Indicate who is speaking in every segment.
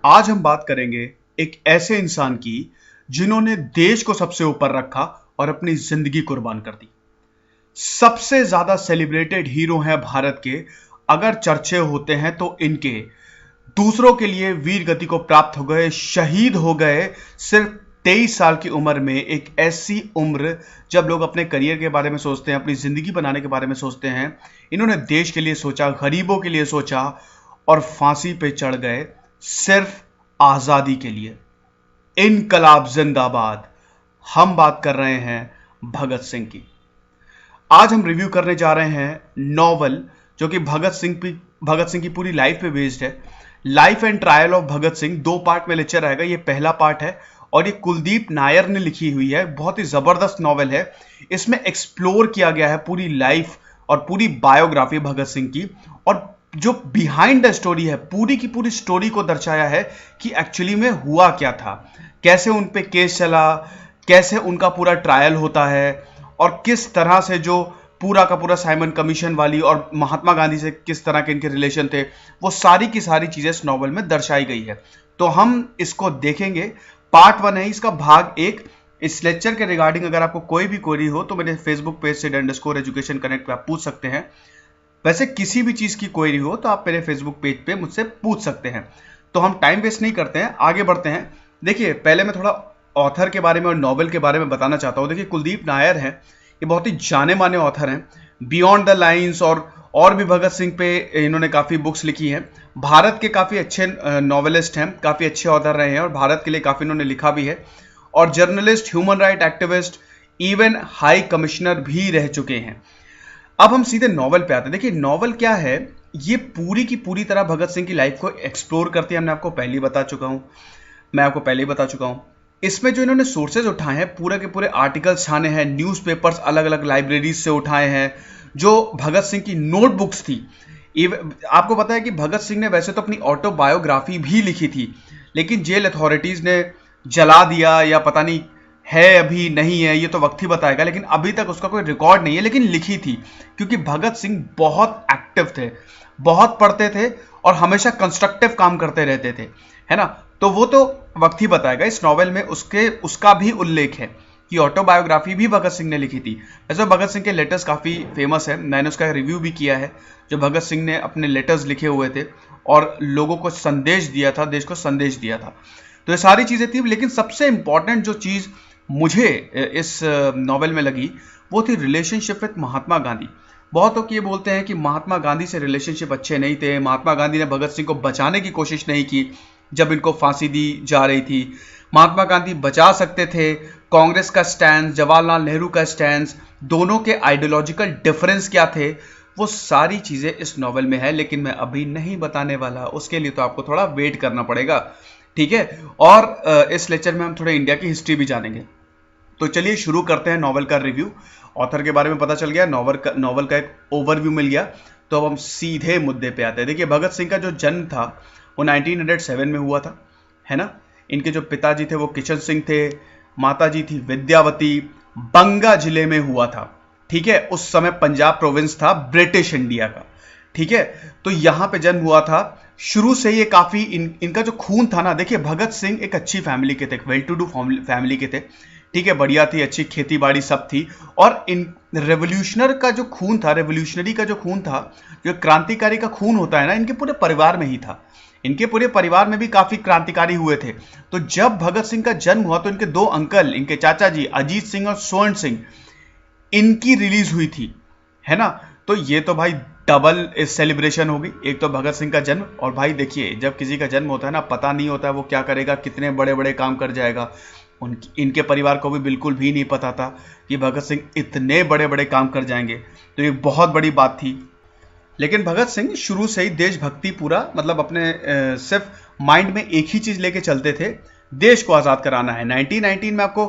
Speaker 1: आज हम बात करेंगे एक ऐसे इंसान की जिन्होंने देश को सबसे ऊपर रखा और अपनी जिंदगी कुर्बान कर दी। सबसे ज्यादा सेलिब्रेटेड हीरो हैं भारत के। अगर चर्चे होते हैं तो इनके दूसरों के लिए वीर गति को प्राप्त हो गए, शहीद हो गए सिर्फ 23 साल की उम्र में। एक ऐसी उम्र जब लोग अपने करियर के बारे में सोचते हैं, अपनी जिंदगी बनाने के बारे में सोचते हैं। इन्होंने देश के लिए सोचा, गरीबों के लिए सोचा और फांसी पे चढ़ गए सिर्फ आजादी के लिए। इनकलाब जिंदाबाद। हम बात कर रहे हैं भगत सिंह की। आज हम रिव्यू करने जा रहे हैं नॉवल जो कि भगत सिंह की पूरी लाइफ पे बेस्ड है। Life and trial of Bhagat Singh, 2 part में लेक्चर आएगा। ये पहला पार्ट है और ये कुलदीप नायर ने लिखी हुई है। बहुत ही जबरदस्त नॉवल है। इसमें एक्सप्लोर किया गया है पूरी लाइफ और पूरी बायोग्राफी भगत सिंह की, और जो बिहाइंड द स्टोरी है, पूरी की पूरी स्टोरी को दर्शाया है कि एक्चुअली में हुआ क्या था, कैसे उन पे केस चला, कैसे उनका पूरा ट्रायल होता है, और किस तरह से जो पूरा का पूरा साइमन कमीशन वाली और महात्मा गांधी से किस तरह के इनके रिलेशन थे, वो सारी की सारी चीजें इस नॉवल में दर्शाई गई है। तो हम इसको देखेंगे। पार्ट 1 है इसका, भाग 1। इस लेक्चर के रिगार्डिंग अगर आपको कोई भी क्वेरी हो तो मेरे फेसबुक पेज से _education connect पे आप पूछ सकते हैं। वैसे किसी भी चीज की क्वेरी हो तो आप मेरे फेसबुक पेज पे मुझसे पूछ सकते हैं। तो हम टाइम वेस्ट नहीं करते हैं, आगे बढ़ते हैं। देखिए, पहले मैं थोड़ा ऑथर के बारे में और नॉवल के बारे में बताना चाहता हूं। देखिए, कुलदीप नायर हैं, ये बहुत ही जाने माने ऑथर हैं। बियॉन्ड द लाइन्स और भी भगत सिंह पे इन्होंने काफी बुक्स लिखी हैं। भारत के काफी अच्छे नॉवेलिस्ट हैं, काफी अच्छे ऑथर रहे हैं और भारत के लिए काफी इन्होंने लिखा भी है। और journalist, human right activist, even high commissioner भी रह चुके हैं। अब हम सीधे नॉवल पे आते हैं। देखिए, नॉवल क्या है, ये पूरी की पूरी तरह भगत सिंह की लाइफ को एक्सप्लोर करती है। मैं आपको पहले ही बता चुका हूं। इसमें जो इन्होंने सोर्सेज उठाए हैं, पूरे के पूरे आर्टिकल्स छाने हैं, न्यूज़पेपर्स अलग अलग लाइब्रेरीज से उठाए हैं, जो भगत सिंह की नोटबुक्स थी। आपको पता है कि भगत सिंह ने वैसे तो अपनी ऑटोबायोग्राफी भी लिखी थी, लेकिन जेल अथॉरिटीज ने जला दिया, या पता नहीं है अभी नहीं है, ये तो वक्त ही बताएगा। लेकिन अभी तक उसका कोई रिकॉर्ड नहीं है, लेकिन लिखी थी। क्योंकि भगत सिंह बहुत एक्टिव थे, बहुत पढ़ते थे और हमेशा कंस्ट्रक्टिव काम करते रहते थे, है ना। तो वो तो वक्त ही बताएगा। इस नॉवेल में उसका भी उल्लेख है कि ऑटोबायोग्राफी भी भगत सिंह ने लिखी थी। वैसे भगत सिंह के लेटर्स काफी फेमस है, मैंने उसका रिव्यू भी किया है, जो भगत सिंह ने अपने लेटर्स लिखे हुए थे और लोगों को संदेश दिया था, देश को संदेश दिया था। तो ये सारी चीजें थी, लेकिन सबसे इंपॉर्टेंट जो चीज मुझे इस नॉवेल में लगी वो थी रिलेशनशिप विद महात्मा गांधी। बहुत लोग ये बोलते हैं कि महात्मा गांधी से रिलेशनशिप अच्छे नहीं थे, महात्मा गांधी ने भगत सिंह को बचाने की कोशिश नहीं की जब इनको फांसी दी जा रही थी, महात्मा गांधी बचा सकते थे। कांग्रेस का स्टैंड, जवाहरलाल नेहरू का स्टैंड, दोनों के आइडियोलॉजिकल डिफरेंस क्या थे, वो सारी चीजें इस नॉवेल में है, लेकिन मैं अभी नहीं बताने वाला। उसके लिए तो आपको थोड़ा वेट करना पड़ेगा, ठीक है। और इस लेक्चर में हम थोड़े इंडिया की हिस्ट्री भी जानेंगे। तो चलिए शुरू करते हैं नॉवल का रिव्यू। ऑथर के बारे में पता चल गया, नॉवल का एक ओवरव्यू मिल गया। तो अब हम सीधे मुद्दे पे आते हैं। देखिए, भगत सिंह का जो जन्म था वो 1907 में हुआ था, है ना। इनके जो पिताजी थे वो किशन सिंह थे, माताजी थी विद्यावती। बंगा जिले में हुआ था, ठीक है। उस समय पंजाब प्रोविंस था ब्रिटिश इंडिया का, ठीक है। तो यहां पे जन्म हुआ था। शुरू से ये काफी इनका जो खून था ना, देखिए भगत सिंह एक अच्छी फैमिली के थे, वेल टू डू फैमिली के थे, ठीक है। बढ़िया थी, अच्छी खेती बाड़ी सब थी। और इन रेवोल्यूशनरी का जो खून था, जो क्रांतिकारी का खून होता है ना, इनके पूरे परिवार में ही था। इनके पूरे परिवार में भी काफी क्रांतिकारी हुए थे। तो जब भगत सिंह का जन्म हुआ तो इनके 2 अंकल, इनके चाचा जी अजीत सिंह और स्वर्ण सिंह, इनकी रिलीज हुई थी, है ना। तो ये तो भाई डबल सेलिब्रेशन होगी। एक तो भगत सिंह का जन्म, और भाई देखिए जब किसी का जन्म होता है ना, पता नहीं होता है वो क्या करेगा, कितने बड़े बड़े काम कर जाएगा। इनके परिवार को भी बिल्कुल भी नहीं पता था कि भगत सिंह इतने बड़े बड़े काम कर जाएंगे। तो ये बहुत बड़ी बात थी। लेकिन भगत सिंह शुरू से ही देशभक्ति पूरा, मतलब अपने सिर्फ माइंड में एक ही चीज लेके चलते थे, देश को आजाद कराना है। 1919 में आपको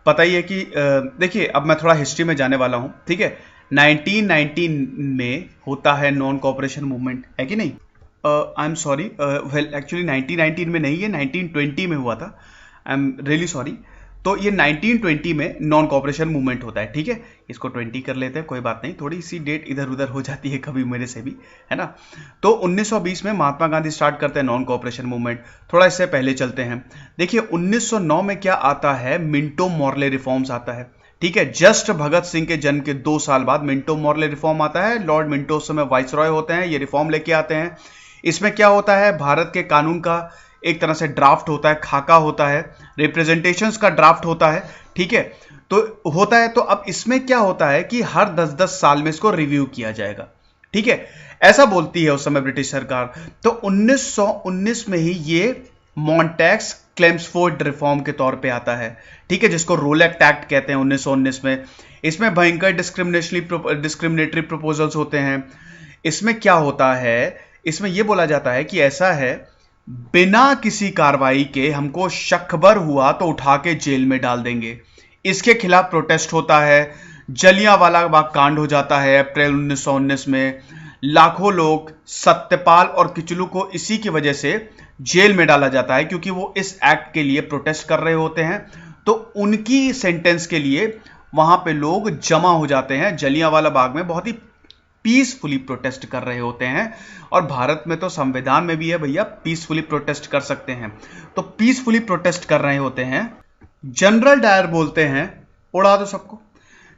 Speaker 1: पता ही है कि देखिए, अब मैं थोड़ा हिस्ट्री में जाने वाला हूं, ठीक है। 1919 में होता है नॉन कोऑपरेशन मूवमेंट, है कि नहीं। I am sorry, well actually 1919 में नहीं है, 1920 में हुआ था। I am really sorry. तो ये 1920 में नॉन कॉपरेशन मूवमेंट होता है, ठीक है, इसको 20 कर लेते हैं, कोई बात नहीं, थोड़ी सी डेट इधर उधर हो जाती है कभी मेरे से भी, है ना। तो 1920 में महात्मा गांधी स्टार्ट करते हैं नॉन कॉपरेशन मूवमेंट। थोड़ा इससे पहले चलते हैं, देखिए 1909 में क्या आता है, मिंटो मॉर्ले रिफॉर्म्स आता है, ठीक है, जस्ट भगत सिंह के जन्म के 2 साल बाद मिंटो मॉर्ले रिफॉर्म आता है। लॉर्ड मिंटो उस समय वाइसरॉय होते हैं, ये रिफॉर्म लेके आते हैं। इसमें क्या होता है, भारत के कानून का एक तरह से ड्राफ्ट होता है, खाका होता है, रिप्रेजेंटेशंस का ड्राफ्ट होता है, ठीक है, तो होता है। तो अब इसमें क्या होता है कि हर 10-10 साल में इसको रिव्यू किया जाएगा, ठीक है, ऐसा बोलती है उस समय ब्रिटिश सरकार। तो 1919 में ही ये मॉन्टैक्स क्लेम्सफोर्ड रिफॉर्म के तौर पे आता है, ठीक है, जिसको रोलेक्ट एक्ट कहते हैं 1919 में। इसमें भयंकर डिस्क्रिमिनेटरी प्रपोजल्स होते हैं। इसमें क्या होता है, इसमें यह बोला जाता है कि ऐसा है, बिना किसी कार्रवाई के हमको शकबर हुआ तो उठा के जेल में डाल देंगे। इसके खिलाफ प्रोटेस्ट होता है, जलियांवाला बाग कांड हो जाता है अप्रैल 1919 में। लाखों लोग, सत्यपाल और किचलू को इसी की वजह से जेल में डाला जाता है, क्योंकि वो इस एक्ट के लिए प्रोटेस्ट कर रहे होते हैं। तो उनकी सेंटेंस के लिए वहां पे लोग जमा हो जाते हैं जलियांवाला बाग में, बहुत ही पीसफुली प्रोटेस्ट कर रहे होते हैं। और भारत में तो संविधान में भी है भैया, पीसफुली प्रोटेस्ट कर सकते हैं। तो पीसफुली प्रोटेस्ट कर रहे होते हैं। जनरल डायर बोलते हैं उड़ा दो सबको।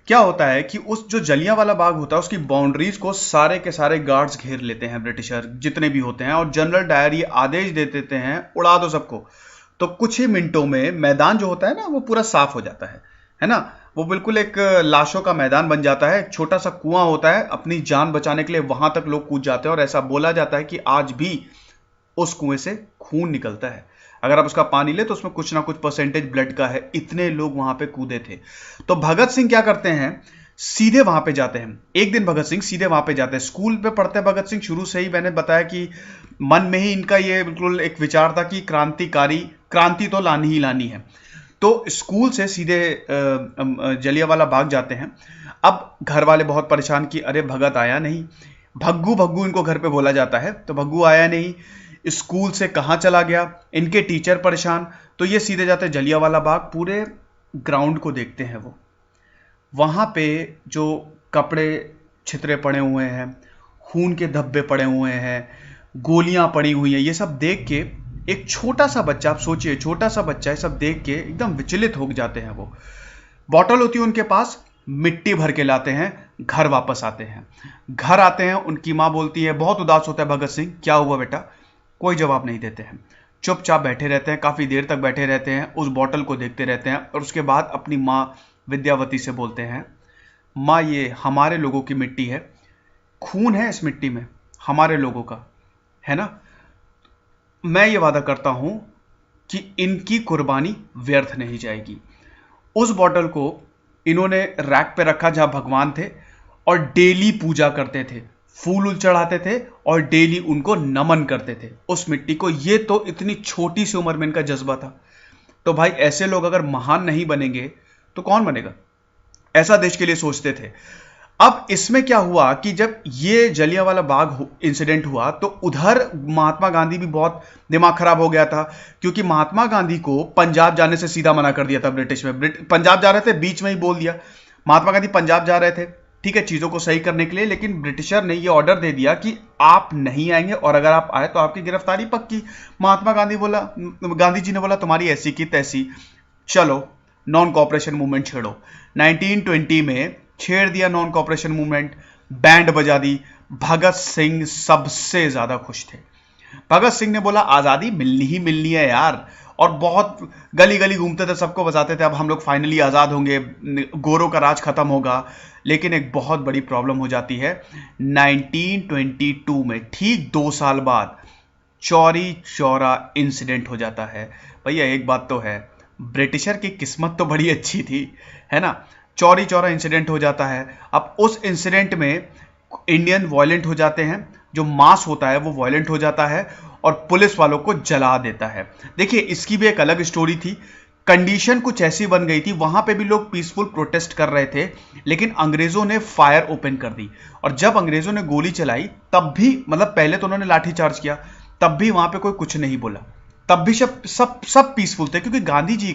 Speaker 1: क्या होता है कि उस जो जलियांवाला बाग होता है उसकी बाउंड्रीज को सारे के सारे गार्ड्स घेर लेते हैं, ब्रिटिशर जितने भी होते हैं, और जनरल डायर ये आदेश दे देते हैं उड़ा दो सबको। तो कुछ ही मिनटों में मैदान जो होता है ना वो पूरा साफ हो जाता है ना, वो बिल्कुल एक लाशों का मैदान बन जाता है। एक छोटा सा कुआं होता है, अपनी जान बचाने के लिए वहां तक लोग कूद जाते हैं, और ऐसा बोला जाता है कि आज भी उस कुएं से खून निकलता है। अगर आप उसका पानी ले तो उसमें कुछ ना कुछ परसेंटेज ब्लड का है, इतने लोग वहां पे कूदे थे। तो भगत सिंह क्या करते हैं, सीधे वहां पे जाते हैं। एक दिन भगत सिंह सीधे वहां पे जाते हैं, स्कूल पे पढ़ते हैं भगत सिंह शुरू से ही। मैंने बताया कि मन में ही इनका ये बिल्कुल एक विचार था कि क्रांति तो लानी ही लानी है। तो स्कूल से सीधे जलियांवाला बाग जाते हैं। अब घर वाले बहुत परेशान कि अरे भगत आया नहीं, भग्गू भग्गू इनको घर पे बोला जाता है, तो भग्गू आया नहीं, स्कूल से कहाँ चला गया, इनके टीचर परेशान। तो ये सीधे जाते हैं जलियांवाला बाग, पूरे ग्राउंड को देखते हैं। वो वहां पे जो कपड़े छितरे पड़े हुए हैं, खून के धब्बे पड़े हुए हैं, गोलियां पड़ी हुई हैं, ये सब देख के एक छोटा सा बच्चा, आप सोचिए छोटा सा बच्चा है, सब देख के एकदम विचलित हो जाते हैं। वो बॉटल होती है उनके पास, मिट्टी भर के लाते हैं, घर वापस आते हैं। घर आते हैं, उनकी माँ बोलती है, बहुत उदास होता है भगत सिंह, क्या हुआ बेटा, कोई जवाब नहीं देते हैं, चुपचाप बैठे रहते हैं, काफी देर तक बैठे रहते हैं, उस बॉटल को देखते रहते हैं। और उसके बाद अपनी माँ विद्यावती से बोलते हैं, माँ ये हमारे लोगों की मिट्टी है, खून है इस मिट्टी में हमारे लोगों का, है ना, मैं ये वादा करता हूं कि इनकी कुर्बानी व्यर्थ नहीं जाएगी। उस बॉटल को इन्होंने रैक पे रखा जहां भगवान थे, और डेली पूजा करते थे, फूल चढ़ाते थे, और डेली उनको नमन करते थे उस मिट्टी को। ये तो इतनी छोटी सी उम्र में इनका जज्बा था। तो भाई ऐसे लोग अगर महान नहीं बनेंगे तो कौन बनेगा, ऐसा देश के लिए सोचते थे। अब इसमें क्या हुआ कि जब ये जलियांवाला बाग इंसिडेंट हुआ तो उधर महात्मा गांधी भी बहुत दिमाग खराब हो गया था, क्योंकि महात्मा गांधी को पंजाब जाने से सीधा मना कर दिया था ब्रिटिश में। पंजाब जा रहे थे, बीच में ही बोल दिया, महात्मा गांधी पंजाब जा रहे थे, ठीक है, चीजों को सही करने के लिए, लेकिन ब्रिटिशर ने यह ऑर्डर दे दिया कि आप नहीं आएंगे, और अगर आप आए तो आपकी गिरफ्तारी पक्की। महात्मा गांधी जी ने बोला तुम्हारी ऐसी की तैसी, चलो नॉन कॉपरेशन मूवमेंट छेड़ो। 1920 में छेड़ दिया नॉन कॉपरेशन मूवमेंट, बैंड बजा दी। भगत सिंह सबसे ज्यादा खुश थे। भगत सिंह ने बोला आजादी मिलनी ही मिलनी है यार, और बहुत गली गली घूमते थे, सबको बताते थे अब हम लोग फाइनली आजाद होंगे, गोरों का राज खत्म होगा। लेकिन एक बहुत बड़ी प्रॉब्लम हो जाती है 1922 में, ठीक 2 साल बाद चौरी चौरा इंसिडेंट हो जाता है। भैया एक बात तो है, ब्रिटिशर की किस्मत तो बड़ी अच्छी थी, है ना, चौरी चौरा इंसिडेंट हो जाता है। अब उस इंसिडेंट में इंडियन वायलेंट हो जाते हैं, जो मास होता है वो वायलेंट हो जाता है, और पुलिस वालों को जला देता है। देखिए इसकी भी एक अलग स्टोरी थी। कंडीशन कुछ ऐसी बन गई थी, वहां पे भी लोग पीसफुल प्रोटेस्ट कर रहे थे, लेकिन अंग्रेजों ने फायर ओपन कर दी। और जब अंग्रेजों ने गोली चलाई तब भी, मतलब पहले तो उन्होंने लाठीचार्ज किया, तब भी वहां पे कोई कुछ नहीं बोला, तब भी सब सब सब पीसफुल थे, क्योंकि गांधी जी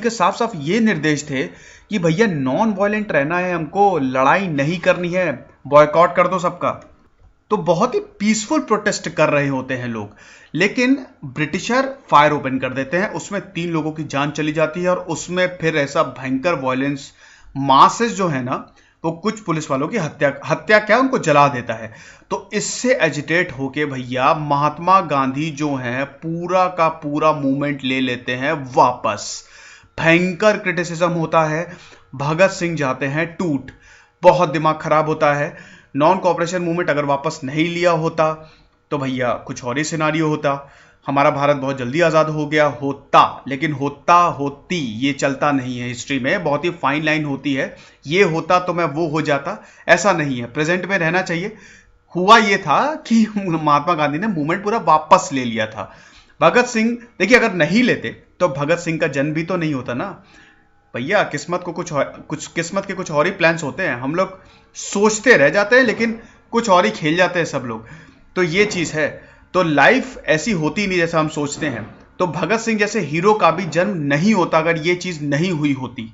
Speaker 1: के साफ साफ ये निर्देश थे कि भैया नॉन वायलेंट रहना है, हमको लड़ाई नहीं करनी है, बॉयकॉट कर दो सबका। तो बहुत ही पीसफुल प्रोटेस्ट कर रहे होते हैं लोग, लेकिन ब्रिटिशर फायर ओपन कर देते हैं, उसमें 3 लोगों की जान चली जाती है और उसमें फिर ऐसा भयंकर वायलेंस, मासेस जो है ना, वो कुछ पुलिस वालों की हत्या क्या उनको जला देता है। तो इससे एजिटेट होके भैया महात्मा गांधी जो हैं पूरा का पूरा मूवमेंट ले लेते हैं वापस। भयंकर क्रिटिसिज्म होता है, भगत सिंह जाते हैं टूट, बहुत दिमाग खराब होता है। नॉन कॉपरेशन मूवमेंट अगर वापस नहीं लिया होता तो भैया कुछ और ही सिनारियो होता, हमारा भारत बहुत जल्दी आज़ाद हो गया होता। लेकिन होता होती ये चलता नहीं है, हिस्ट्री में बहुत ही फाइन लाइन होती है, ये होता तो मैं वो हो जाता, ऐसा नहीं है, प्रेजेंट में रहना चाहिए। हुआ ये था कि महात्मा गांधी ने मूवमेंट पूरा वापस ले लिया था। भगत सिंह, देखिए अगर नहीं लेते तो भगत सिंह का जन्म भी तो नहीं होता ना भैया। किस्मत के कुछ और ही प्लान्स होते हैं, हम लोग सोचते रह जाते हैं लेकिन कुछ और ही खेल जाते हैं सब लोग। तो ये चीज है, तो लाइफ ऐसी होती नहीं जैसा हम सोचते हैं। तो भगत सिंह जैसे हीरो का भी जन्म नहीं होता अगर ये चीज नहीं हुई होती।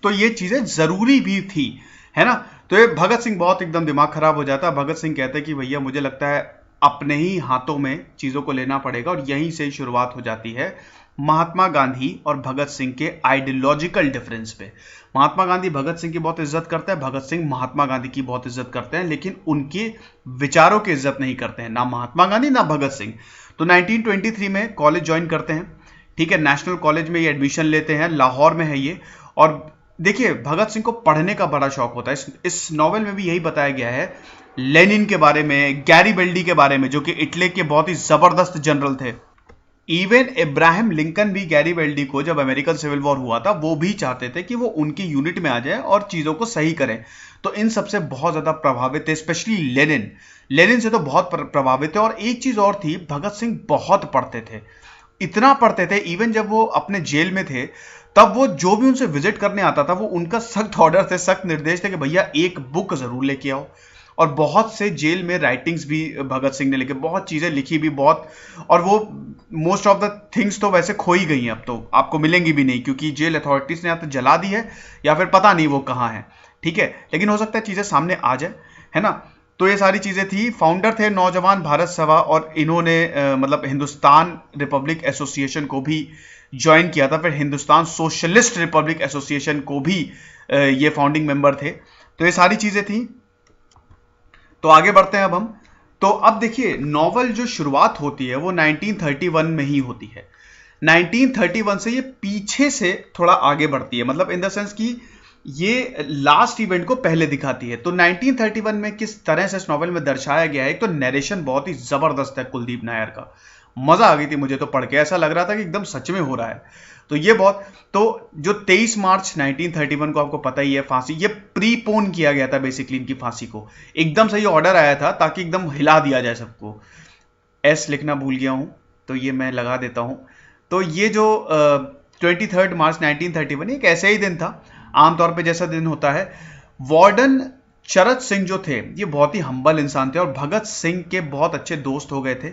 Speaker 1: तो ये चीजें जरूरी भी थी, है ना। तो ये भगत सिंह बहुत एकदम दिमाग खराब हो जाता है। भगत सिंह कहते हैं कि भैया मुझे लगता है अपने ही हाथों में चीजों को लेना पड़ेगा, और यहीं से शुरुआत हो जाती है महात्मा गांधी और भगत सिंह के आइडियोलॉजिकल डिफरेंस पे। महात्मा गांधी भगत सिंह की बहुत इज्जत करते हैं, भगत सिंह महात्मा गांधी की बहुत इज्जत करते हैं, लेकिन उनके विचारों की इज्जत नहीं करते हैं, ना महात्मा गांधी ना भगत सिंह। तो 1923 में कॉलेज ज्वाइन करते हैं, ठीक है, नेशनल कॉलेज में ये एडमिशन लेते हैं, लाहौर में है ये। और देखिए भगत सिंह को पढ़ने का बड़ा शौक होता है, इस नॉवेल में भी यही बताया गया है, लेनिन के बारे में, गैरीबेल्डी के बारे में, जो कि इटली के बहुत ही जबरदस्त जनरल थे। इवन इब्राहिम लिंकन भी गैरीबेल्डी को, जब अमेरिकन सिविल वॉर हुआ था, वो भी चाहते थे कि वो उनकी यूनिट में आ जाए और चीजों को सही करें। तो इन सबसे बहुत ज्यादा प्रभावित थे, स्पेशली लेनिन से तो बहुत प्रभावित थे। और एक चीज और थी, भगत सिंह बहुत पढ़ते थे, इतना पढ़ते थे, इवन जब वो अपने जेल में थे तब वो जो भी उनसे विजिट करने आता था, वो उनका सख्त ऑर्डर थे, सख्त निर्देश थे कि भैया एक बुक जरूर लेके आओ। और बहुत से जेल में राइटिंग्स भी भगत सिंह ने लिखे, बहुत चीजें लिखी भी बहुत। और वो मोस्ट ऑफ द थिंग्स तो वैसे खो ही गई हैं, अब तो आपको मिलेंगी भी नहीं, क्योंकि जेल अथॉरिटीज ने या तो जला दी है या फिर पता नहीं वो कहाँ है, ठीक है। लेकिन हो सकता है चीजें सामने आ जाए, है ना। तो ये सारी चीजें थी। फाउंडर थे नौजवान भारत सभा, और इन्होंने मतलब हिंदुस्तान रिपब्लिक एसोसिएशन को भी ज्वाइन किया था, फिर हिंदुस्तान सोशलिस्ट रिपब्लिक एसोसिएशन को भी ये फाउंडिंग मेंबर थे। तो ये सारी चीजें थी। तो आगे बढ़ते हैं अब हम। तो अब देखिए नॉवल जो शुरुआत होती है वो 1931 में ही होती है। 1931 से ये पीछे से थोड़ा आगे बढ़ती है, मतलब इन द सेंस कि ये लास्ट इवेंट को पहले दिखाती है। तो 1931 में किस तरह से इस नॉवल में दर्शाया गया है, एक तो नरेशन बहुत ही जबरदस्त है कुलदीप नायर का, मजा आ गई थी मुझे तो पढ़ के, ऐसा लग रहा था कि एकदम सच में हो रहा है। तो ये बहुत, तो जो 23 मार्च 1931 को आपको पता ही है फांसी, ये प्रीपोन किया गया था बेसिकली इनकी फांसी को, एकदम से ये ऑर्डर आया था ताकि एकदम हिला दिया जाए सबको। एस लिखना भूल गया हूं तो ये मैं लगा देता हूं। तो ये जो 23 मार्च 1931 एक ऐसे ही दिन था, आमतौर पे जैसा दिन होता है। वार्डन चरत सिंह जो थे ये बहुत ही हम्बल इंसान थे और भगत सिंह के बहुत अच्छे दोस्त हो गए थे।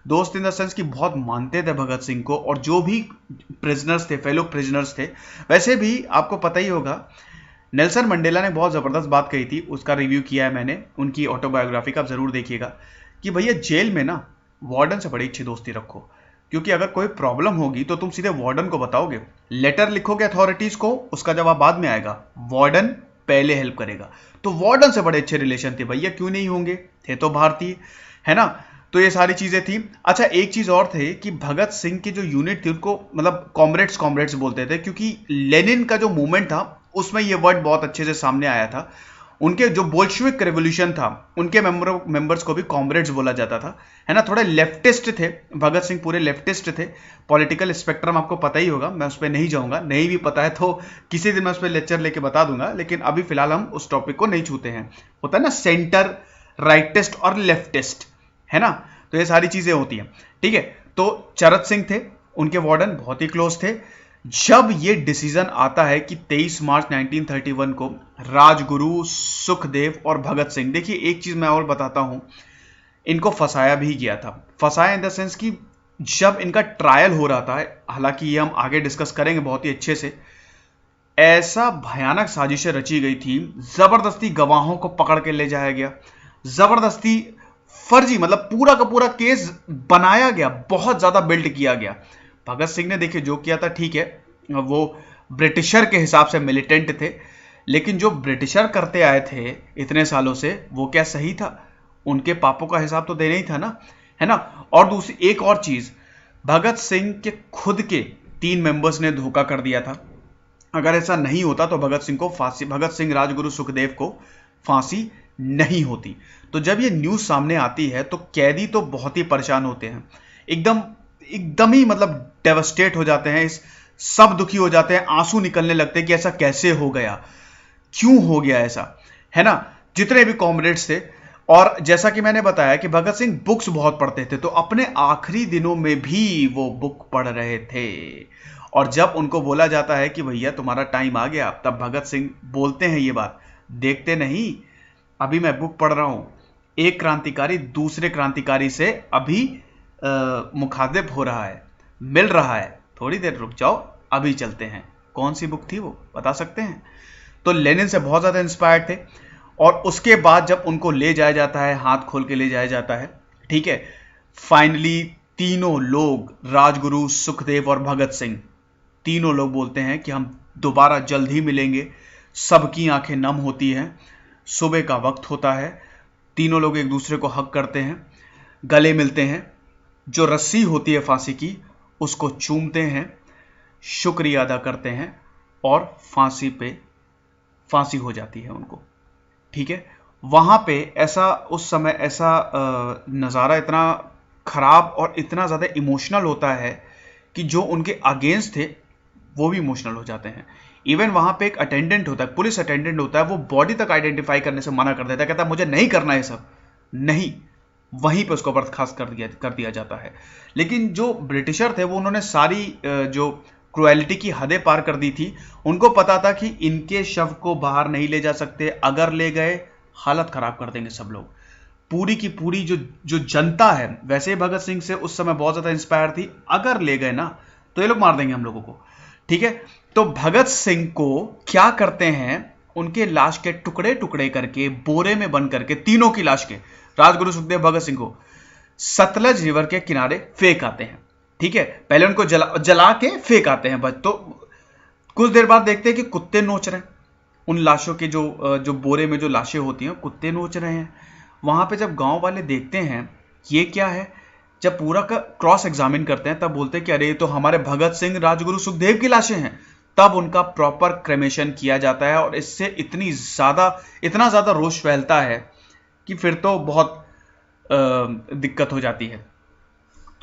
Speaker 1: दोस्त इन द सेंस कि बहुत मानते थे भगत सिंह को, और जो भी प्रिजनर्स थे, फेलो प्रिजनर्स थे। वैसे भी आपको पता ही होगा नेल्सन मंडेला ने बहुत ज़बरदस्त बात कही थी, उसका रिव्यू किया है मैंने, उनकी ऑटोबायोग्राफी का, आप ज़रूर देखिएगा, कि भैया जेल में ना वार्डन से बड़ी अच्छी दोस्ती रखो, क्योंकि अगर कोई प्रॉब्लम होगी तो तुम सीधे वार्डन को बताओगे, लेटर लिखोगे अथॉरिटीज़ को, उसका जवाब बाद में आएगा, वार्डन पहले हेल्प करेगा। तो वार्डन से बड़े अच्छे रिलेशन थे भैया, क्यों नहीं होंगे, थे तो भारतीय, है ना। तो ये सारी चीजें थी। अच्छा एक चीज और थे कि भगत सिंह की जो यूनिट थी उनको मतलब कॉमरेड्स बोलते थे, क्योंकि लेनिन का जो मूवमेंट था उसमें ये वर्ड बहुत अच्छे से सामने आया था। उनके जो बोल्शेविक रेवोल्यूशन था उनके मेंबर्स को भी कॉमरेड्स बोला जाता था, है ना। थोड़े लेफ्टिस्ट थे भगत सिंह, पूरे लेफ्टिस्ट थे। पॉलिटिकल स्पेक्ट्रम आपको पता ही होगा, मैं उस पर नहीं जाऊंगा, नहीं भी पता है तो किसी दिन मैं उस पर लेक्चर लेके बता दूंगा, लेकिन अभी फिलहाल हम उस टॉपिक को नहीं छूते हैं। होता है ना सेंटर, राइटिस्ट और लेफ्टिस्ट, है ना। तो ये सारी चीजें होती हैं, ठीक है। तो चरत सिंह थे उनके वार्डन, बहुत ही क्लोज थे। जब ये डिसीजन आता है कि 23 मार्च 1931 को राजगुरु, सुखदेव और भगत सिंह, देखिए एक चीज मैं और बताता हूं, इनको फंसाया भी गया था। फंसाया इन द सेंस कि जब इनका ट्रायल हो रहा था, हालांकि ये हम आगे डिस्कस करेंगे बहुत ही अच्छे से, ऐसा भयानक साजिशें रची गई थी, जबरदस्ती गवाहों को पकड़ के ले जाया गया, जबरदस्ती फर्जी, मतलब पूरा का पूरा केस बनाया गया, बहुत ज्यादा बिल्ड किया गया। भगत सिंह ने देखिए जो किया था, ठीक है, वो ब्रिटिशर के हिसाब से मिलिटेंट थे, लेकिन जो ब्रिटिशर करते आए थे इतने सालों से, वो क्या सही था? उनके पापों का हिसाब तो देना ही था ना, है ना। और दूसरी एक और चीज, भगत सिंह के खुद के 3 मेंबर्स ने धोखा कर दिया था। अगर ऐसा नहीं होता तो भगत सिंह को फांसी, भगत सिंह, राजगुरु, सुखदेव को फांसी नहीं होती। तो जब ये न्यूज सामने आती है तो कैदी तो बहुत ही परेशान होते हैं, एकदम एकदम ही मतलब डेवस्टेट हो जाते हैं, इस सब दुखी हो जाते हैं, आंसू निकलने लगते हैं कि ऐसा कैसे हो गया, क्यों हो गया ऐसा, है ना, जितने भी कॉमरेड्स थे। और जैसा कि मैंने बताया कि भगत सिंह बुक्स बहुत पढ़ते थे, तो अपने आखिरी दिनों में भी वो बुक पढ़ रहे थे। और जब उनको बोला जाता है कि भैया तुम्हारा टाइम आ गया, तब भगत सिंह बोलते हैं ये बात, देखते नहीं, अभी मैं बुक पढ़ रहा हूं, एक क्रांतिकारी दूसरे क्रांतिकारी से अभी मुखातिब हो रहा है, मिल रहा है, थोड़ी देर रुक जाओ, अभी चलते हैं। कौन सी बुक थी वो, बता सकते हैं? तो लेनिन से बहुत ज्यादा इंस्पायर्ड थे। और उसके बाद जब उनको ले जाया जाता है, हाथ खोल के ले जाया जाता है, ठीक है, फाइनली तीनों लोग, राजगुरु, सुखदेव और भगत सिंह, तीनों लोग बोलते हैं कि हम दोबारा जल्द ही मिलेंगे। सबकी आंखें नम होती हैं, सुबह का वक्त होता है, तीनों लोग एक दूसरे को हक करते हैं, गले मिलते हैं, जो रस्सी होती है फांसी की उसको चूमते हैं, शुक्रिया अदा करते हैं, और फांसी हो जाती है उनको, ठीक है। वहां पे ऐसा, उस समय ऐसा नज़ारा इतना खराब और इतना ज़्यादा इमोशनल होता है कि जो उनके अगेंस्ट थे वो भी इमोशनल हो जाते हैं। इवन वहां पे एक अटेंडेंट होता है, पुलिस अटेंडेंट होता है, वो बॉडी तक आइडेंटिफाई करने से मना कर देता है, कहता है मुझे नहीं करना है सब, नहीं, वहीं पे उसको बर्खास्त कर दिया जाता है। लेकिन जो ब्रिटिशर थे वो, उन्होंने सारी जो क्रुएलिटी की हदें पार कर दी थी। उनको पता था कि इनके शव को बाहर नहीं ले जा सकते, अगर ले गए हालत खराब कर देंगे सब लोग। पूरी की पूरी जो जो जनता है, वैसे ही भगत सिंह से उस समय बहुत ज्यादा इंस्पायर थी, अगर ले गए ना तो ये लोग मार देंगे हम लोगों को, ठीक है। तो भगत सिंह को क्या करते हैं, उनके लाश के टुकड़े टुकड़े करके बोरे में बंद करके, तीनों की लाश के, राजगुरु, सुखदेव, भगत सिंह को सतलज रिवर के किनारे फेंक आते हैं, ठीक है। पहले उनको जला के फेंक आते हैं बस। तो कुछ देर बाद देखते हैं कि कुत्ते नोच रहे हैं उन लाशों के, जो बोरे में जो लाशें होती हैं, कुत्ते नोच रहे हैं। वहां पे जब गांव वाले देखते हैं ये क्या है, जब पूरा का क्रॉस एग्जामिन करते हैं, तब बोलते हैं कि अरे ये तो हमारे भगत सिंह, राजगुरु, सुखदेव की लाशें हैं। तब उनका प्रॉपर क्रेमेशन किया जाता है, और इससे इतना ज्यादा रोष फैलता है कि फिर तो बहुत दिक्कत हो जाती है।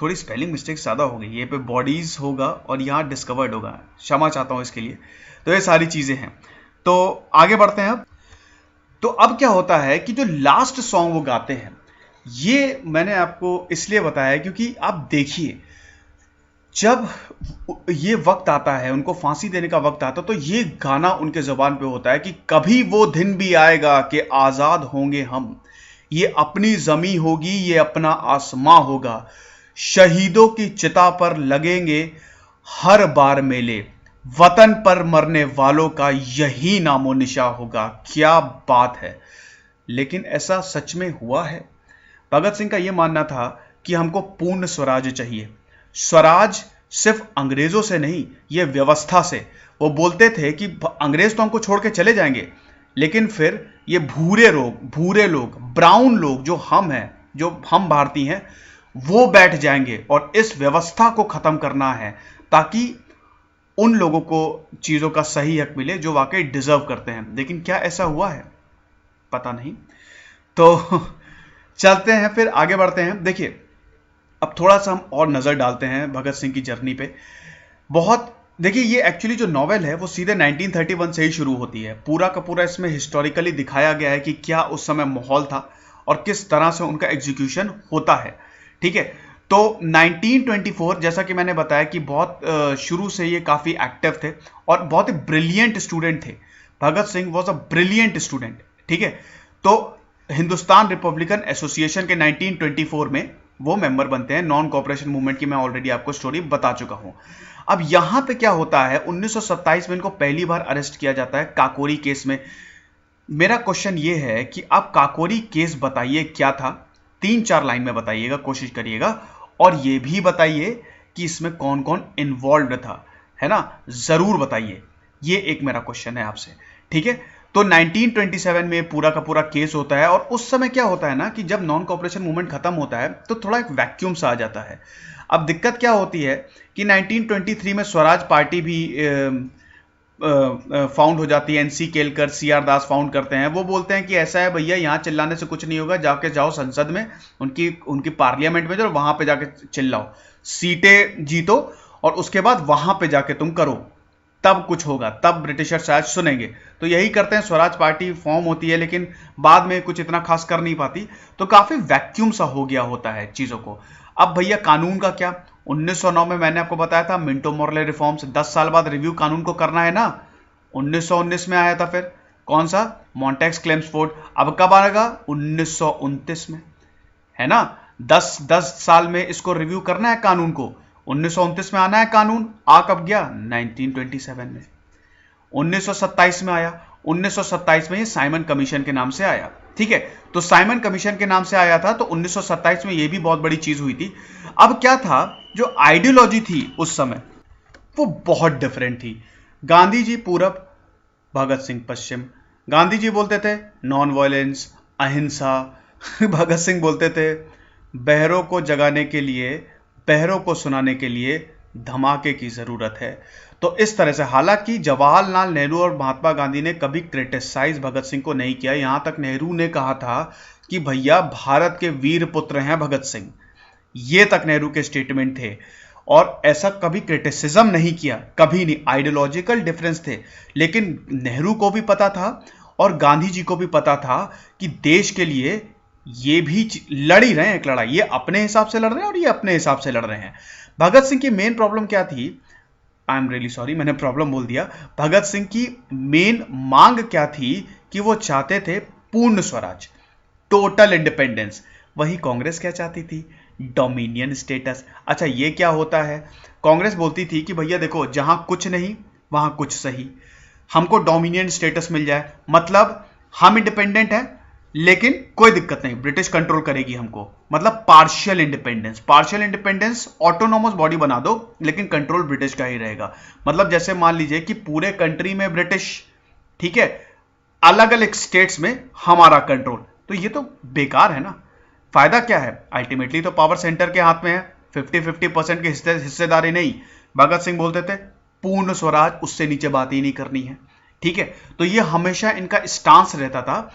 Speaker 1: थोड़ी स्पेलिंग मिस्टेक ज्यादा हो गई, ये पे बॉडीज होगा और यहाँ डिस्कवर्ड होगा, क्षमा चाहता हूं इसके लिए। तो ये सारी चीजें हैं। तो आगे बढ़ते हैं अब। तो अब क्या होता है कि जो लास्ट सॉन्ग वो गाते हैं, ये मैंने आपको इसलिए बताया क्योंकि आप देखिए, जब ये वक्त आता है, उनको फांसी देने का वक्त आता है, तो ये गाना उनके जुबान पे होता है कि कभी वो दिन भी आएगा कि आजाद होंगे हम, ये अपनी जमी होगी, ये अपना आसमां होगा, शहीदों की चिता पर लगेंगे हर बार मेले, वतन पर मरने वालों का यही नामो निशा होगा। क्या बात है। लेकिन ऐसा सच में हुआ है? भगत सिंह का यह मानना था कि हमको पूर्ण स्वराज चाहिए, स्वराज सिर्फ अंग्रेजों से नहीं, यह व्यवस्था से। वो बोलते थे कि अंग्रेज तो हमको छोड़ के चले जाएंगे, लेकिन फिर ये भूरे लोग, ब्राउन लोग जो हम हैं, जो हम भारतीय हैं, वो बैठ जाएंगे, और इस व्यवस्था को खत्म करना है, ताकि उन लोगों को चीजों का सही हक मिले जो वाकई डिजर्व करते हैं। लेकिन क्या ऐसा हुआ है? पता नहीं। तो चलते हैं, फिर आगे बढ़ते हैं। देखिए, अब थोड़ा सा हम और नजर डालते हैं भगत सिंह की जर्नी पे। बहुत देखिए, ये एक्चुअली जो नॉवेल है वो सीधे 1931 से ही शुरू होती है। पूरा का पूरा इसमें हिस्टोरिकली दिखाया गया है कि क्या उस समय माहौल था और किस तरह से उनका एग्जीक्यूशन होता है, ठीक है। तो 1924, जैसा कि मैंने बताया कि बहुत शुरू से ये काफी एक्टिव थे और बहुत ही ब्रिलियंट स्टूडेंट थे। Bhagat Singh was a brilliant student, ठीक है। तो हिंदुस्तान रिपब्लिकन एसोसिएशन के 1924 में वो मेंबर बनते हैं नॉन कोऑपरेशन मूवमेंट की। मैं ऑलरेडी आपको स्टोरी बता चुका हूं। अब यहां पे क्या होता है, 1927 में इनको पहली बार अरेस्ट किया जाता है काकोरी केस में। मेरा क्वेश्चन ये है कि आप काकोरी केस बताइए क्या था, 3-4 लाइन में बताइएगा, कोशिश करिएगा, और ये भी बताइए कि इसमें कौन कौन इन्वॉल्व था, है ना, जरूर बताइए। ये एक मेरा क्वेश्चन है आपसे, ठीक है। तो 1927 में पूरा का पूरा केस होता है, और उस समय क्या होता है ना कि जब नॉन कोऑपरेशन मूवमेंट खत्म होता है तो थोड़ा एक वैक्यूम सा आ जाता है। अब दिक्कत क्या होती है कि 1923 में स्वराज पार्टी भी फाउंड हो जाती है। एनसी केलकर, सीआर दास फाउंड करते हैं। वो बोलते हैं कि ऐसा है भैया, यहाँ चिल्लाने से कुछ नहीं होगा, जाके जाओ संसद में, उनकी पार्लियामेंट में जाओ, वहां पे जाके चिल्लाओ, सीटें जीतो, और उसके बाद वहां पे जाके तुम करो, तब कुछ होगा, तब ब्रिटिशर शायद सुनेंगे। तो यही करते हैं, स्वराज पार्टी फॉर्म होती है, लेकिन बाद में कुछ इतना खास कर नहीं पाती। तो काफी वैक्यूम सा हो गया होता है चीजों को। अब भैया कानून का क्या, 1909 में मैंने आपको बताया था मिंटो मोर्ले रिफॉर्म्स, 10 साल बाद रिव्यू कानून को करना है ना। 1919 में आया था फिर कौन सा, मॉन्टेक्स क्लेम्सफोर्ड। अब कब आएगा, 1929 में, है ना। 10 साल में इसको रिव्यू करना है कानून को, 1929 में आना है कानून। आ कब गया, 1927 में। 1927 में आया, 1927 में ये साइमन कमीशन के नाम से आया, ठीक है। तो साइमन कमीशन के नाम से आया था, तो 1927 में ये भी बहुत बड़ी चीज हुई थी। अब क्या था, जो आइडियोलॉजी थी उस समय वो बहुत डिफरेंट थी। गांधी जी पूरब, भगत सिंह पश्चिम। गांधी जी बोलते थे नॉन वायलेंस, अहिंसा। भगत सिंह बोलते थे बहरों को जगाने के लिए, बहरों को सुनाने के लिए धमाके की जरूरत है। तो इस तरह से, हालांकि जवाहरलाल नेहरू और महात्मा गांधी ने कभी क्रिटिसाइज भगत सिंह को नहीं किया। यहां तक नेहरू ने कहा था कि भैया भारत के वीर पुत्र हैं भगत सिंह, ये तक नेहरू के स्टेटमेंट थे, और ऐसा कभी क्रिटिसिज्म नहीं किया, कभी नहीं। आइडियोलॉजिकल डिफरेंस थे, लेकिन नेहरू को भी पता था और गांधी जी को भी पता था कि देश के लिए ये भी लड़ ही रहे हैं एक लड़ाई, ये अपने हिसाब से लड़ रहे हैं और ये अपने हिसाब से लड़ रहे हैं। भगत सिंह की मेन प्रॉब्लम क्या थी, आई एम रियली सॉरी मैंने प्रॉब्लम बोल दिया। भगत सिंह की मेन मांग क्या थी कि वो चाहते थे पूर्ण स्वराज, टोटल इंडिपेंडेंस। वही कांग्रेस क्या चाहती थी, डोमिनियन स्टेटस। अच्छा, ये क्या होता है, कांग्रेस बोलती थी कि भैया देखो, जहां कुछ नहीं वहां कुछ सही, हमको डोमिनियन स्टेटस मिल जाए, मतलब हम इंडिपेंडेंट हैं लेकिन कोई दिक्कत नहीं, ब्रिटिश कंट्रोल करेगी हमको, मतलब partial independence. Partial independence, autonomous body बना दो लेकिन कंट्रोल ब्रिटिश का ही रहेगा। मतलब जैसे मान लीजिए कि पूरे कंट्री में ब्रिटिश, ठीक है, अलग अलग स्टेट्स में हमारा कंट्रोल, तो ये तो बेकार है ना। फायदा क्या है, अल्टीमेटली तो पावर सेंटर के हाथ में है, 50-50% की हिस्सेदारी नहीं। भगत सिंह बोलते थे पूर्ण स्वराज, उससे नीचे बात ही नहीं करनी है, ठीक है। तो ये हमेशा इनका स्टांस रहता था।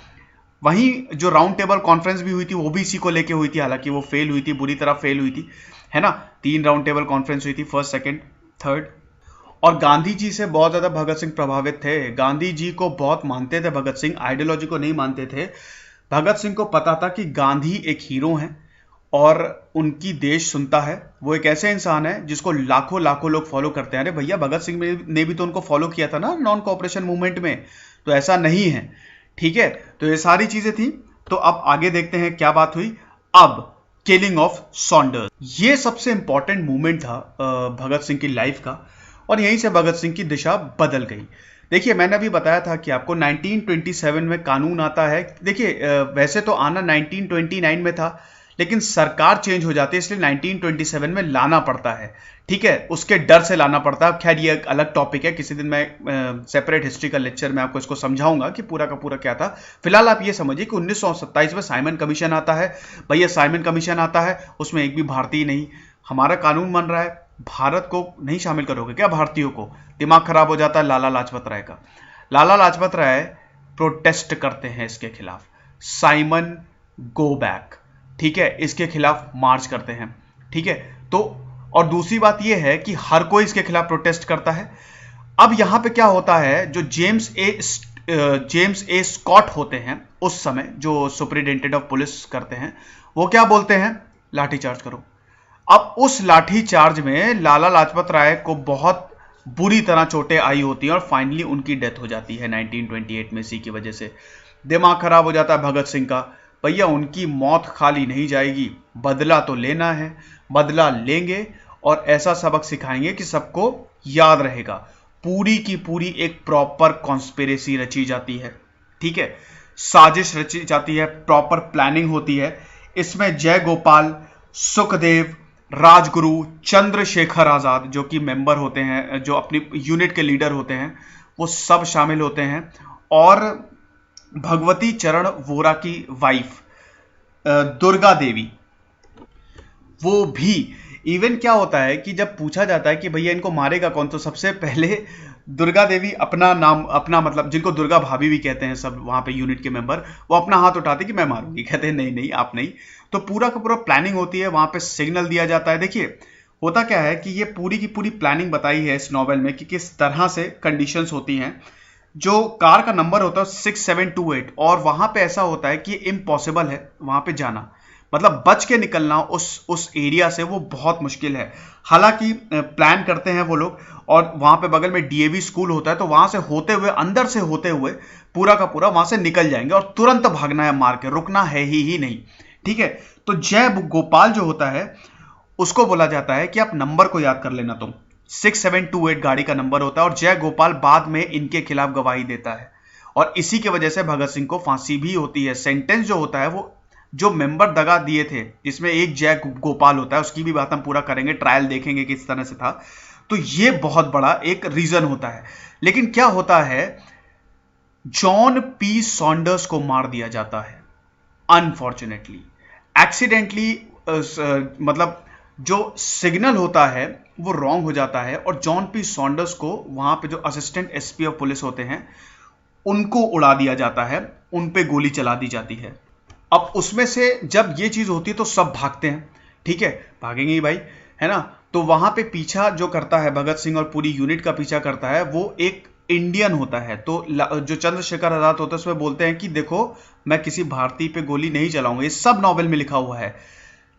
Speaker 1: वहीं जो राउंड टेबल कॉन्फ्रेंस भी हुई थी वो भी इसी को लेके हुई थी, हालांकि वो फेल हुई थी, बुरी तरह फेल हुई थी, है ना। 3 राउंड टेबल कॉन्फ्रेंस हुई थी, फर्स्ट, सेकंड, थर्ड। और गांधी जी से बहुत ज्यादा भगत सिंह प्रभावित थे, गांधी जी को बहुत मानते थे भगत सिंह, आइडियोलॉजी को नहीं मानते थे। भगत सिंह को पता था कि गांधी एक हीरो हैं और उनकी देश सुनता है। वो एक ऐसे इंसान है जिसको लाखों लाखों लोग फॉलो करते हैं। अरे भैया, भगत सिंह ने भी तो उनको फॉलो किया था ना नॉन कोऑपरेशन मूवमेंट में, तो ऐसा नहीं है, ठीक है। तो ये सारी चीजें थी। तो अब आगे देखते हैं क्या बात हुई। अब किलिंग ऑफ सॉन्डर्स, ये सबसे इंपॉर्टेंट मूवमेंट था भगत सिंह की लाइफ का, और यहीं से भगत सिंह की दिशा बदल गई। देखिए, मैंने अभी बताया था कि आपको 1927 में कानून आता है। देखिए, वैसे तो आना 1929 में था, लेकिन सरकार चेंज हो जाती है, इसलिए 1927 में लाना पड़ता है, ठीक है। उसके डर से लाना पड़ता है। खैर, ये एक अलग टॉपिक है, किसी दिन मैं सेपरेट हिस्ट्री का लेक्चर में आपको इसको समझाऊंगा कि पूरा का पूरा क्या था। फिलहाल आप ये समझिए कि 1927 में साइमन कमीशन आता है। भैया, साइमन कमीशन आता है, उसमें एक भी भारतीय नहीं। हमारा कानून बन रहा है, भारत को नहीं शामिल करोगे क्या, भारतीयों को? दिमाग खराब हो जाता है लाला लाजपत राय का। लाला लाजपत राय प्रोटेस्ट करते हैं इसके खिलाफ, साइमन गो बैक, ठीक है, इसके खिलाफ मार्च करते हैं, ठीक है। तो और दूसरी बात यह है कि हर कोई इसके खिलाफ प्रोटेस्ट करता है। अब यहां पे क्या होता है, जो जेम्स ए स्कॉट होते हैं उस समय, जो सुपरिटेंडेंट ऑफ पुलिस करते हैं, वो क्या बोलते हैं, लाठीचार्ज करो। अब उस लाठीचार्ज में लाला लाजपत राय को बहुत बुरी तरह चोटें आई होती हैं और फाइनली उनकी डेथ हो जाती है 1928 में। इसी की वजह से दिमाग खराब हो जाता है भगत सिंह का। भैया उनकी मौत खाली नहीं जाएगी, बदला तो लेना है, बदला लेंगे और ऐसा सबक सिखाएंगे कि सबको याद रहेगा। पूरी की पूरी एक प्रॉपर कॉन्स्पिरेसी रची जाती है, ठीक है, साजिश रची जाती है, प्रॉपर प्लानिंग होती है। इसमें जय गोपाल, सुखदेव, राजगुरु, चंद्रशेखर आजाद जो कि मेंबर होते हैं, जो अपनी यूनिट के लीडर होते हैं, वो सब शामिल होते हैं। और भगवती चरण वोरा की वाइफ दुर्गा देवी, वो भी। इवन क्या होता है कि जब पूछा जाता है कि भैया इनको मारेगा कौन, तो सबसे पहले दुर्गा देवी अपना नाम, अपना मतलब, जिनको दुर्गा भाभी भी कहते हैं सब वहां पे यूनिट के मेंबर, वो अपना हाथ उठाते कि मैं मारूंगी, कहते हैं नहीं नहीं आप नहीं। तो पूरा का पूरा प्लानिंग होती है, वहां पे सिग्नल दिया जाता है। देखिए होता क्या है कि ये पूरी की पूरी प्लानिंग बताई है इस नॉवेल में कि किस तरह से कंडीशंस होती हैं। जो कार का नंबर होता है 6728, और वहां पे ऐसा होता है कि इम्पॉसिबल है वहां पे जाना, मतलब बच के निकलना उस एरिया से वो बहुत मुश्किल है। हालांकि प्लान करते हैं वो लोग, और वहां पे बगल में डीएवी स्कूल होता है, तो वहां से होते हुए, अंदर से होते हुए पूरा का पूरा वहां से निकल जाएंगे और तुरंत भागना है मार के, रुकना है ही नहीं, ठीक है। तो जय गोपाल जो होता है उसको बोला जाता है कि आप नंबर को याद कर लेना, तुम 6728 गाड़ी का नंबर होता है। और जय गोपाल बाद में इनके खिलाफ गवाही देता है, और इसी की वजह से भगत सिंह को फांसी भी होती है। सेंटेंस जो होता है वो जो मेंबर दगा दिए थे, इसमें एक जय गोपाल होता है, उसकी भी बात हम पूरा करेंगे, ट्रायल देखेंगे किस तरह से था। तो ये बहुत बड़ा एक रीजन होता है। लेकिन क्या होता है, जॉन पी सॉन्डर्स को मार दिया जाता है अनफॉर्चुनेटली, एक्सीडेंटली। मतलब जो सिग्नल होता है वो रॉन्ग हो जाता है, और जॉन पी सॉन्डर्स को वहां पे जो असिस्टेंट एसपी ऑफ पुलिस होते हैं उनको उड़ा दिया जाता है, उन पे गोली चला दी जाती है। अब उसमें से जब ये चीज होती है तो सब भागते हैं, ठीक है, भागेंगे ही भाई, है ना। तो वहां पे पीछा जो करता है भगत सिंह और पूरी यूनिट का पीछा करता है वो एक इंडियन होता है। तो जो चंद्रशेखर आजाद होता है उसमें बोलते हैं कि देखो मैं किसी भारतीय पे गोली नहीं चलाऊंगा, ये सब नॉवेल में लिखा हुआ है,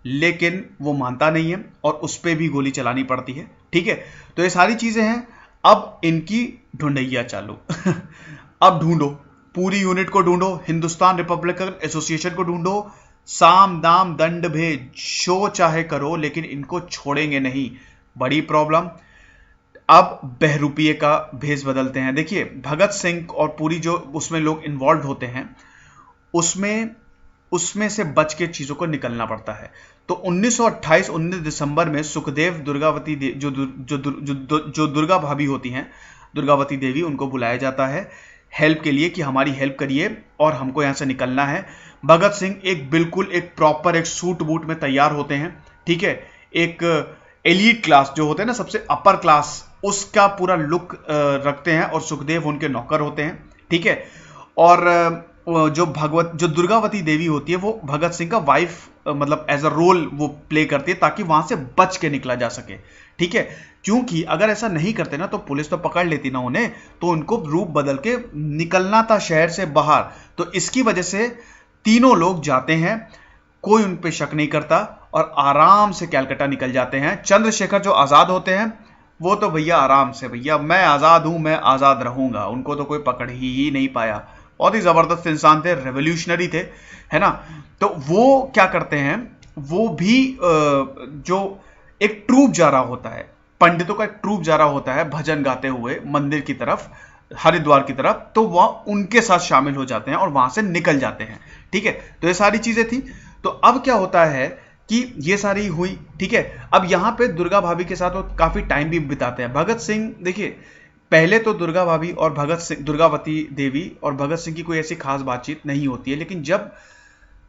Speaker 1: लेकिन वो मानता नहीं है और उस पर भी गोली चलानी पड़ती है, ठीक है। तो ये सारी चीजें हैं। अब इनकी ढूंढैया चालू अब ढूंढो, पूरी यूनिट को ढूंढो, हिंदुस्तान रिपब्लिकन एसोसिएशन को ढूंढो, साम दाम दंड भेद जो चाहे करो, लेकिन इनको छोड़ेंगे नहीं। बड़ी प्रॉब्लम। अब बहरूपिये का भेष बदलते हैं। देखिए भगत सिंह और पूरी जो उसमें लोग इन्वॉल्व होते हैं, उसमें से बच के चीजों को निकलना पड़ता है। तो 1928 19 दिसंबर में सुखदेव, दुर्गावती जो दुर्गा भाभी होती हैं, दुर्गावती देवी, उनको बुलाया जाता है हेल्प के लिए कि हमारी हेल्प करिए और हमको यहां से निकलना है। भगत सिंह एक बिल्कुल एक प्रॉपर एक सूट बूट में तैयार होते हैं, ठीक है, एक एलीट क्लास जो होते हैं ना, सबसे अपर क्लास, उसका पूरा लुक रखते हैं, और सुखदेव उनके नौकर होते हैं, ठीक है। और जो दुर्गावती देवी होती है वो भगत सिंह का वाइफ, मतलब एज अ रोल वो प्ले करती है ताकि वहां से बच के निकला जा सके, ठीक है। क्योंकि अगर ऐसा नहीं करते ना तो पुलिस तो पकड़ लेती ना उन्हें, तो उनको रूप बदल के निकलना था शहर से बाहर। तो इसकी वजह से तीनों लोग जाते हैं, कोई उन पे शक नहीं करता, और आराम से कलकत्ता निकल जाते हैं। चंद्रशेखर जो आजाद होते हैं वो तो भैया आराम से, भैया मैं आजाद हूं, मैं आजाद रहूंगा, उनको तो कोई पकड़ ही नहीं पाया। बहुत ही जबरदस्त इंसान थे, रेवोल्यूशनरी थे, है ना। तो वो क्या करते हैं, वो भी जो एक ट्रूप जा रहा होता है, पंडितों का एक ट्रूप जा रहा होता है भजन गाते हुए मंदिर की तरफ, हरिद्वार की तरफ, तो वह उनके साथ शामिल हो जाते हैं और वहां से निकल जाते हैं, ठीक है। तो ये सारी चीजें थी। तो अब क्या होता है कि ये सारी हुई, ठीक है। अब यहां पे दुर्गा भाभी के साथ वो काफी टाइम भी बिताते हैं भगत सिंह। देखिए पहले तो दुर्गा भाभी और भगत सिंह, दुर्गावती देवी और भगत सिंह की कोई ऐसी खास बातचीत नहीं होती है, लेकिन जब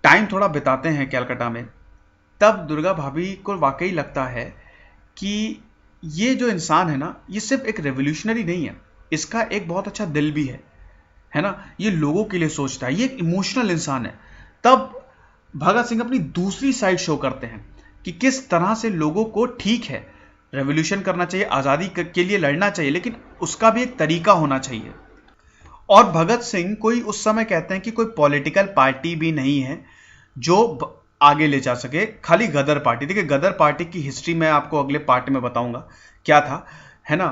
Speaker 1: टाइम थोड़ा बिताते हैं कलकत्ता में, तब दुर्गा भाभी को वाकई लगता है कि ये जो इंसान है ना, ये सिर्फ एक रेवोल्यूशनरी नहीं है, इसका एक बहुत अच्छा दिल भी है ना, ये लोगों के लिए सोचता है, ये एक इमोशनल इंसान है। तब भगत सिंह अपनी दूसरी साइड शो करते हैं कि किस तरह से लोगों को, ठीक है रेवोल्यूशन करना चाहिए, आज़ादी के लिए लड़ना चाहिए, लेकिन उसका भी एक तरीका होना चाहिए। और भगत सिंह कोई उस समय कहते हैं कि कोई पॉलिटिकल पार्टी भी नहीं है जो आगे ले जा सके, खाली गदर पार्टी। देखिए गदर पार्टी की हिस्ट्री मैं आपको अगले पार्ट में बताऊंगा क्या था, है ना।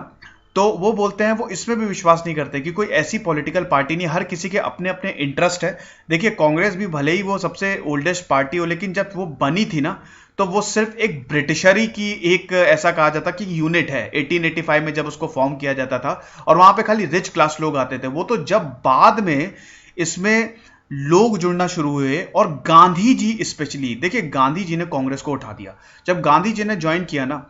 Speaker 1: तो वो बोलते हैं वो इसमें भी विश्वास नहीं करते कि कोई ऐसी पॉलिटिकल पार्टी नहीं, हर किसी के अपने अपने इंटरेस्ट है। देखिए कांग्रेस भी भले ही वो सबसे ओल्डेस्ट पार्टी हो, लेकिन जब वो बनी थी ना तो वो सिर्फ एक ब्रिटिशरी की एक ऐसा कहा जाता कि यूनिट है, 1885 में जब उसको फॉर्म किया जाता था और वहां पे खाली रिच क्लास लोग आते थे। वो तो जब बाद में इसमें लोग जुड़ना शुरू हुए और गांधी जी स्पेशली, देखिए गांधी जी ने कांग्रेस को उठा दिया। जब गांधी जी ने ज्वाइन किया ना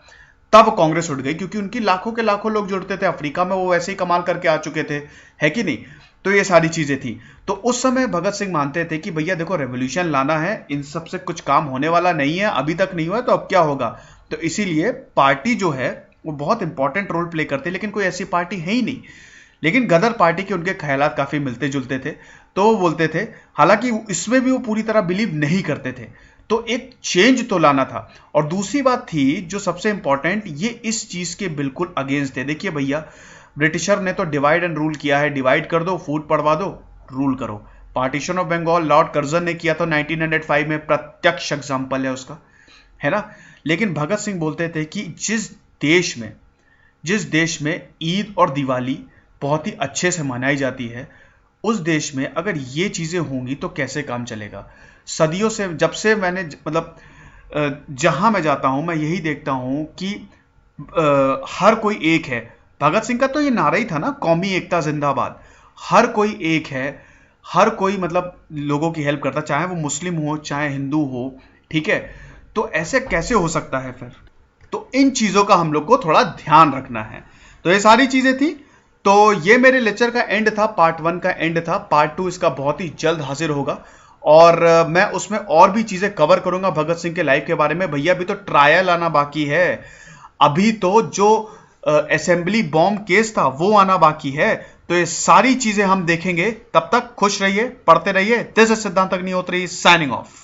Speaker 1: तब कांग्रेस उठ गई, क्योंकि उनकी लाखों के लाखों लोग जुड़ते थे। अफ्रीका में वो वैसे ही कमाल करके आ चुके थे, है कि नहीं। तो ये सारी चीजें थी। तो उस समय भगत सिंह मानते थे कि भैया देखो रेवोल्यूशन लाना है, इन सब से कुछ काम होने वाला नहीं है, अभी तक नहीं हुआ तो अब क्या होगा। तो इसीलिए पार्टी जो है वो बहुत इंपॉर्टेंट रोल प्ले करती है, लेकिन कोई ऐसी पार्टी है ही नहीं। लेकिन गदर पार्टी के उनके ख्यालात काफी मिलते जुलते थे, तो वो बोलते थे, हालांकि इसमें भी वो पूरी तरह बिलीव नहीं करते थे। तो एक चेंज तो लाना था। और दूसरी बात थी जो सबसे इंपॉर्टेंट, ये इस चीज के बिल्कुल अगेंस्ट थे। देखिए भैया ब्रिटिशर ने तो डिवाइड एंड रूल किया है, डिवाइड कर दो, फूट पड़वा दो, रूल करो। Partition of Bengal Lord Curzon ने किया था 1905 में, प्रत्यक्ष एग्जाम्पल है उसका, है ना। लेकिन भगत सिंह बोलते थे कि जिस देश में ईद और दिवाली बहुत ही अच्छे से मनाई जाती है, उस देश में अगर ये चीजें होंगी तो कैसे काम चलेगा। सदियों से, जब से मैंने मतलब जहां मैं जाता हूं मैं यही देखता हूं कि हर कोई एक है। भगत सिंह का तो ये नारा ही था ना, कौमी एकता जिंदाबाद। हर कोई एक है, हर कोई मतलब लोगों की हेल्प करता, चाहे वो मुस्लिम हो चाहे हिंदू हो, ठीक है। तो ऐसे कैसे हो सकता है फिर। तो इन चीजों का हम लोग को थोड़ा ध्यान रखना है। तो ये सारी चीजें थी। तो ये मेरे लेक्चर का एंड था, पार्ट 1 का एंड था। पार्ट 2 इसका बहुत ही जल्द हाजिर होगा और मैं उसमें और भी चीजें कवर करूंगा भगत सिंह के लाइफ के बारे में। भैया अभी तो ट्रायल आना बाकी है, अभी तो जो असेंबली बॉम्ब केस था वो आना बाकी है। तो ये सारी चीजें हम देखेंगे। तब तक खुश रहिए, पढ़ते रहिए। दिस इज सिद्धांत अग्निहोत्री साइनिंग ऑफ।